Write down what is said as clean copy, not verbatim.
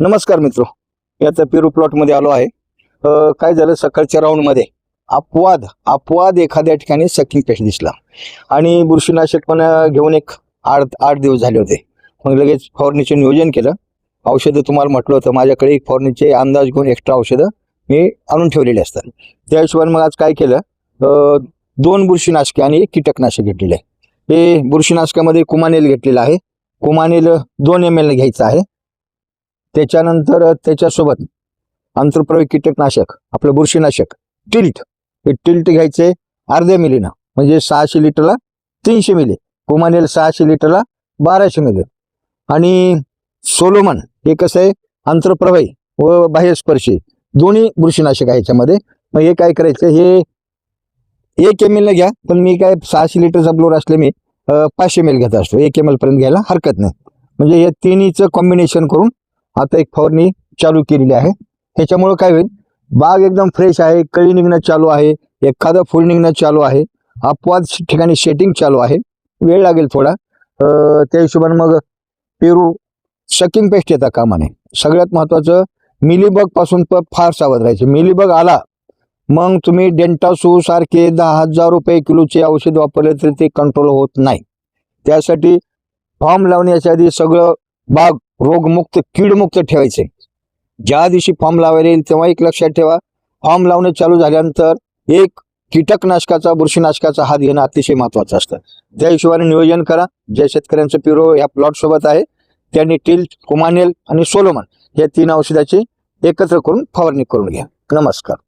नमस्कार मित्रो, याचा पेरू प्लॉट मध्ये आलो आहे। काय झालं, सकाळच्या राऊंड मध्ये अपवाद एखाद्या ठिकाणी सकिंग पेस्ट दिसला आणि बुरशीनाशक पण घेऊन एक 8 दिवस झाले होते। मग लगेच फवारणीचे नियोजन केलं। औषधं तुम्हाला म्हटलं होतं माझ्याकडे एक फवारणीचे अंदाज घेऊन एक्स्ट्रा औषधं मी आणून ठेवलेले असतात। त्या हिशोबाने मग आज काय केलं, 2 बुरशीनाशके आणि 1 कीटकनाशक घेतलेले आहे। हे बुरशीनाशकामध्ये कुमानेल घेतलेलं आहे। कुमानेल 2 ml घ्यायचं आहे। त्याच्यानंतर त्याच्यासोबत आंतरप्रवेश कीटकनाशक आपलं बुरशीनाशक टिल्ट, हे टिल्ट घ्यायचे अर्ध्या मिलीनं, म्हणजे 600 लिटरला 300 मिली। कुमानेल 600 लिटरला 1200 मिली। आणि सोलोमन हे कसं आहे, आंतरप्रवाही व बाह्यस्पर्शी दोन्ही बुरशीनाशक आहे याच्यामध्ये। मग हे काय करायचं, हे 1 ml घ्या, पण मी काय 600 लिटरचा ब्लोअर असले मी 500 ml घेत असतो। 1 ml पर्यंत घ्यायला हरकत नाही। म्हणजे हे तिन्हीचं कॉम्बिनेशन करून आता एक फवारणी चालू केलेली आहे। ह्याच्यामुळे काय होईल, बाग एकदम फ्रेश आहे, कळी निघणं चालू आहे, एखादं फुल निघणं चालू आहे, अपवाद ठिकाणी सेटिंग चालू आहे। वेळ लागेल थोडा, त्या हिशोबाने मग पेरू सकिंग पेस्ट येता कामा नये। सगळ्यात महत्त्वाचं मिलीबग पासून फार सावध राहायचं। मिलीबग आला मग तुम्ही डेंटासू सारखे 10,000 रुपये किलोचे औषध वापरले तरी ते कंट्रोल होत नाही। त्यासाठी फॉर्म लावण्याच्या आधी सगळं बाग रोगमुक्त कीडमुक्त ठेवायचे। ज्या दिवशी फॉर्म लावायला येईल तेव्हा एक लक्षात ठेवा, फॉर्म लावणे चालू झाल्यानंतर एक कीटकनाशकाचा बुरशीनाशकाचा हात घेणं अतिशय महत्त्वाचं असतं। त्या हिशोबाने नियोजन करा। ज्या शेतकऱ्यांचं पेरू या प्लॉट सोबत आहे त्यांनी टिल्ट, कुमानेल आणि सोलोमन या 3 औषधाची एकत्र करून फवारणी करून घ्या। नमस्कार।